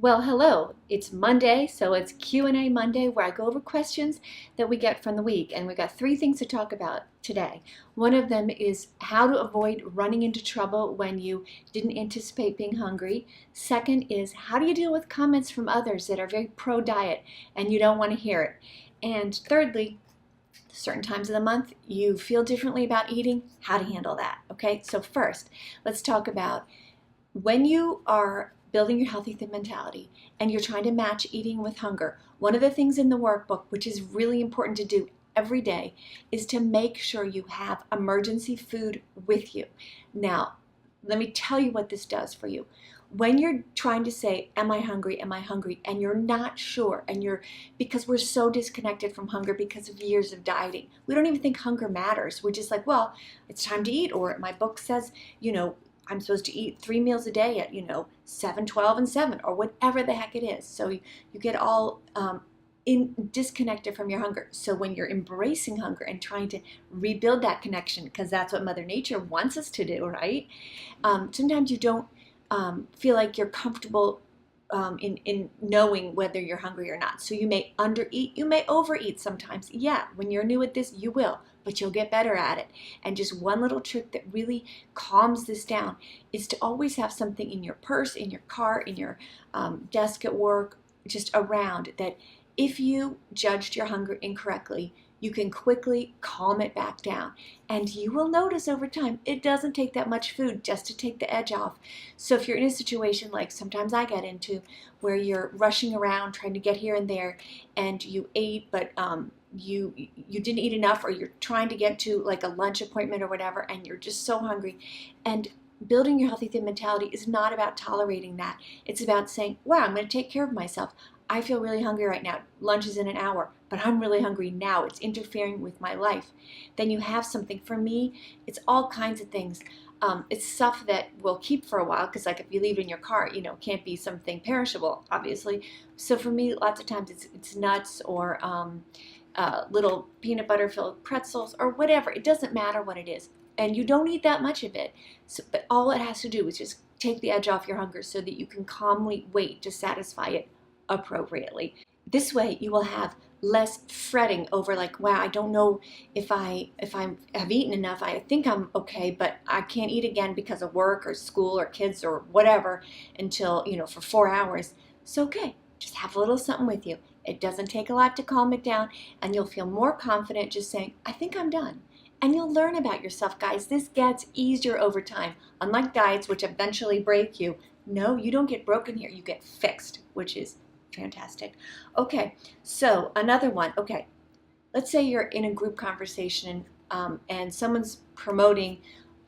Well, hello. It's Monday, so it's Q&A Monday where I go over questions that we get from the week. And we got three things to talk about today. One of them is how to avoid running into trouble when you didn't anticipate being hungry. Second is how do you deal with comments from others that are very pro-diet and you don't want to hear it. And thirdly, certain times of the month you feel differently about eating, how to handle that. Okay, so first, let's talk about when you are building your healthy thin mentality and you're trying to match eating with hunger. One of the things in the workbook, which is really important to do every day, is to make sure you have emergency food with you. Now, let me tell you what this does for you. When you're trying to say, am I hungry, and you're not sure, because we're so disconnected from hunger because of years of dieting. We don't even think hunger matters. We're just like, well, it's time to eat, or my book says, I'm supposed to eat 3 meals a day at, 7, 12, and 7, or whatever the heck it is. So you get all disconnected from your hunger. So when you're embracing hunger and trying to rebuild that connection, because that's what Mother Nature wants us to do, right? Sometimes you don't feel like you're comfortable in knowing whether you're hungry or not. So you may undereat, you may overeat sometimes. Yeah, when you're new at this, you will, but you'll get better at it. And just one little trick that really calms this down is to always have something in your purse, in your car, in your desk at work, just around, that if you judged your hunger incorrectly, you can quickly calm it back down. And you will notice over time, it doesn't take that much food just to take the edge off. So if you're in a situation like sometimes I get into, where you're rushing around trying to get here and there, and you ate, but you didn't eat enough, or you're trying to get to like a lunch appointment or whatever, and you're just so hungry. And building your healthy thin mentality is not about tolerating that. It's about saying, wow, I'm going to take care of myself. I feel really hungry right now. Lunch is in an hour, but I'm really hungry now. It's interfering with my life. Then you have something. For me, it's all kinds of things. It's stuff that will keep for a while, because like if you leave it in your car, it can't be something perishable, obviously. So for me, lots of times it's nuts, or little peanut butter filled pretzels, or whatever. It doesn't matter what it is. And you don't eat that much of it. So, but all it has to do is just take the edge off your hunger so that you can calmly wait to satisfy it appropriately. This way you will have less fretting over like, wow, I don't know if I have eaten enough. I think I'm okay, but I can't eat again because of work or school or kids or whatever until, for 4 hours. So okay, just have a little something with you. It doesn't take a lot to calm it down, and you'll feel more confident just saying, I think I'm done. And you'll learn about yourself, guys. This gets easier over time. Unlike diets, which eventually break you, no, you don't get broken here. You get fixed, which is fantastic. Okay, so another one. Okay, let's say you're in a group conversation and someone's promoting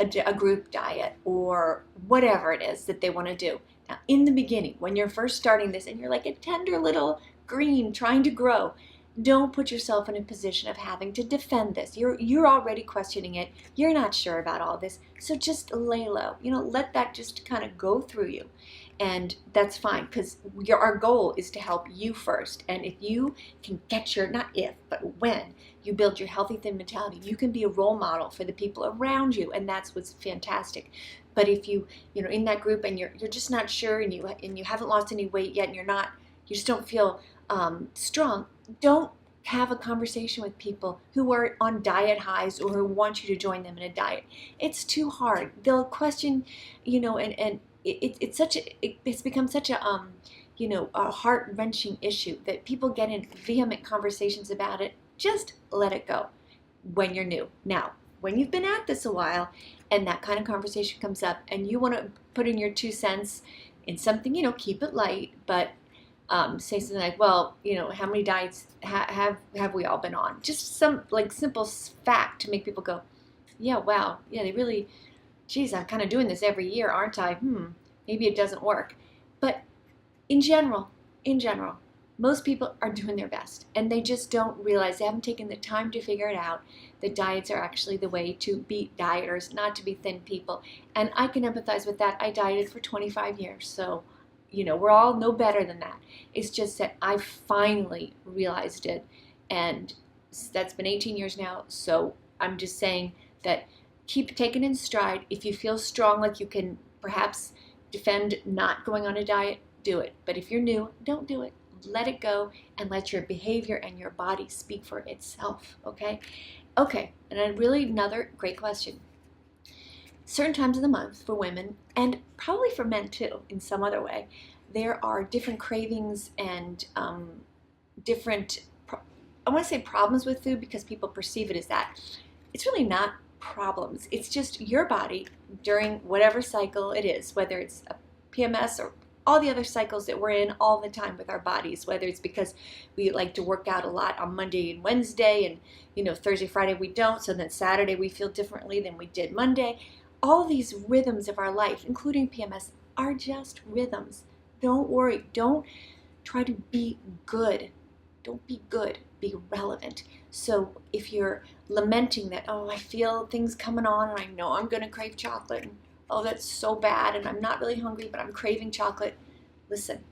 a group diet or whatever it is that they want to do. Now, in the beginning, when you're first starting this and you're like a tender little green trying to grow, don't put yourself in a position of having to defend this. You're already questioning it. You're not sure about all this. So just lay low. Let that just kind of go through you. And that's fine, because our goal is to help you first. And if you can get not if, but when you build your healthy thin mentality, you can be a role model for the people around you. And that's what's fantastic. But if you in that group and you're just not sure, and you haven't lost any weight yet, and you just don't feel strong, don't have a conversation with people who are on diet highs or who want you to join them in a diet. It's too hard. They'll question, and it's become such a a heart-wrenching issue that people get in vehement conversations about it. Just let it go when you're new. Now, when you've been at this a while and that kind of conversation comes up and you want to put in your 2 cents in something, keep it light, but say something like, well, how many diets have we all been on? Just some like simple fact to make people go, yeah, wow, yeah, they really, geez, I'm kind of doing this every year, aren't I? Maybe it doesn't work. But in general, most people are doing their best, and they just don't realize, they haven't taken the time to figure it out, that diets are actually the way to beat dieters, not to be thin people. And I can empathize with that. I dieted for 25 years, so we're all no better than that. It's just that I finally realized it, and that's been 18 years now. So I'm just saying that keep taking it in stride. If you feel strong, like you can perhaps defend not going on a diet, do it. But if you're new, don't do it. Let it go and let your behavior and your body speak for itself, okay? Okay, and another great question. Certain times of the month for women, and probably for men too, in some other way, there are different cravings and different, I want to say problems with food because people perceive it as that. It's really not problems. It's just your body during whatever cycle it is, whether it's a PMS or all the other cycles that we're in all the time with our bodies, whether it's because we like to work out a lot on Monday and Wednesday, and Thursday, Friday we don't, so then Saturday we feel differently than we did Monday. All these rhythms of our life, including PMS, are just rhythms. Don't worry. Don't try to be good. Don't be good. Be relevant. So if you're lamenting that, oh, I feel things coming on and I know I'm going to crave chocolate, and oh, that's so bad, and I'm not really hungry, but I'm craving chocolate. Listen,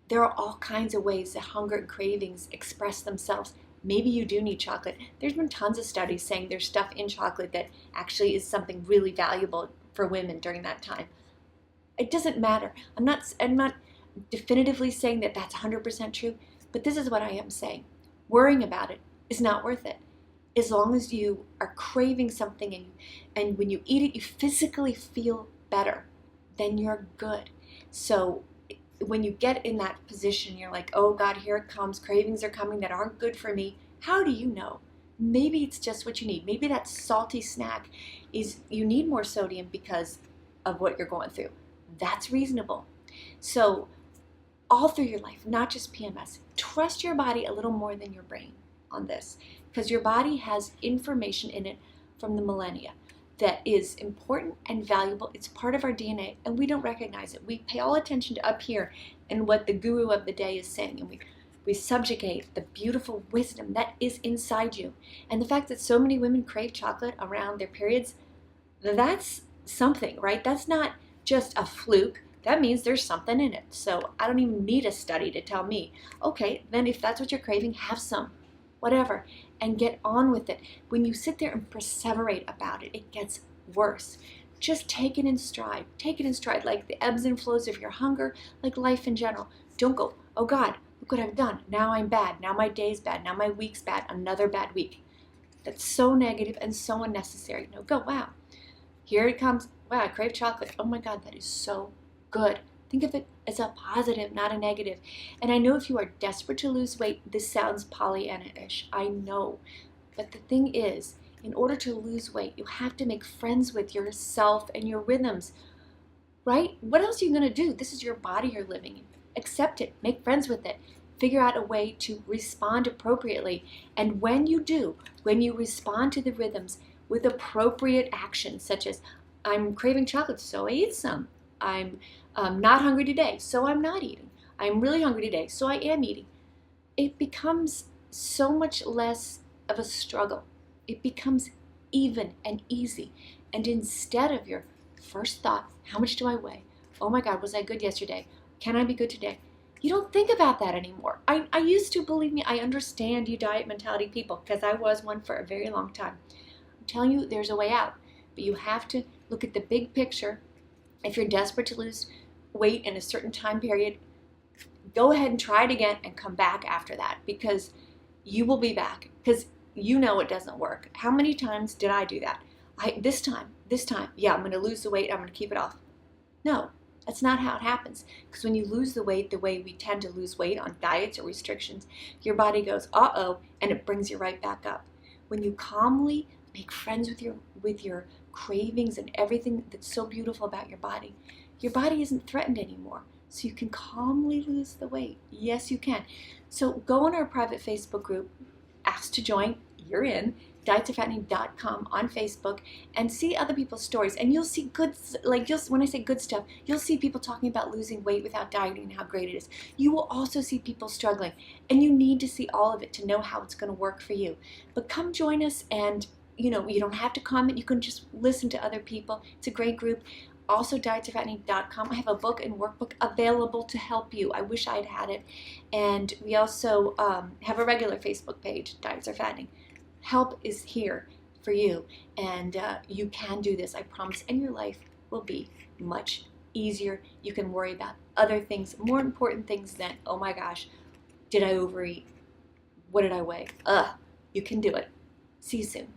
there are all kinds of ways that hunger and cravings express themselves. Maybe you do need chocolate. There's been tons of studies saying there's stuff in chocolate that actually is something really valuable for women during that time. It doesn't matter. I'm not definitively saying that that's 100% true, but this is what I am saying. Worrying about it is not worth it. As long as you are craving something and when you eat it, you physically feel better, then you're good. So when you get in that position, you're like, oh God, here it comes. Cravings are coming that aren't good for me. How do you know? Maybe it's just what you need. Maybe that salty snack is you need more sodium because of what you're going through. That's reasonable. So all through your life, not just PMS, trust your body a little more than your brain on this, because your body has information in it from the millennia that is important and valuable. It's part of our DNA, and we don't recognize it. We pay all attention to up here and what the guru of the day is saying, and we subjugate the beautiful wisdom that is inside you. And the fact that so many women crave chocolate around their periods, that's something, right? That's not just a fluke. That means there's something in it. So I don't even need a study to tell me, okay, then if that's what you're craving, have some, whatever, and get on with it. When you sit there and perseverate about it, it gets worse. Just take it in stride. Take it in stride, like the ebbs and flows of your hunger, like life in general. Don't go, oh God, look what I've done. Now I'm bad. Now my day's bad. Now my week's bad. Another bad week. That's so negative and so unnecessary. No, go, wow. Here it comes. Wow, I crave chocolate. Oh my God, that is so good. Think of it as a positive, not a negative. And I know if you are desperate to lose weight, this sounds Pollyanna-ish. I know. But the thing is, in order to lose weight, you have to make friends with yourself and your rhythms, right? What else are you going to do? This is your body you're living in. Accept it. Make friends with it. Figure out a way to respond appropriately. And when you do, when you respond to the rhythms with appropriate actions, such as, I'm craving chocolate, so I eat some. I'm not hungry today, so I'm not eating. I'm really hungry today, so I am eating. It becomes so much less of a struggle. It becomes even and easy. And instead of your first thought, how much do I weigh? Oh my God, was I good yesterday? Can I be good today? You don't think about that anymore. I used to, believe me, I understand you diet mentality people, because I was one for a very long time. I'm telling you, there's a way out. But you have to look at the big picture. If you're desperate to lose weight in a certain time period, go ahead and try it again and come back after that, because you will be back, because you know it doesn't work. How many times did I do that? This time, yeah, I'm going to lose the weight, I'm going to keep it off. No, that's not how it happens, because when you lose the way we tend to lose weight on diets or restrictions, your body goes, uh-oh, and it brings you right back up. When you calmly make friends with your cravings and everything that's so beautiful about your body isn't threatened anymore. So you can calmly lose the weight. Yes, you can. So go on our private Facebook group, ask to join, you're in, dietsoffattening.com on Facebook, and see other people's stories. And you'll see good, when I say good stuff, you'll see people talking about losing weight without dieting and how great it is. You will also see people struggling, and you need to see all of it to know how it's going to work for you. But come join us, and you don't have to comment. You can just listen to other people. It's a great group. Also, dietsoffattening.com. I have a book and workbook available to help you. I wish I'd had it. And we also have a regular Facebook page, Diets Are Fattening. Help is here for you. And you can do this, I promise. And your life will be much easier. You can worry about other things, more important things than, oh my gosh, did I overeat? What did I weigh? You can do it. See you soon.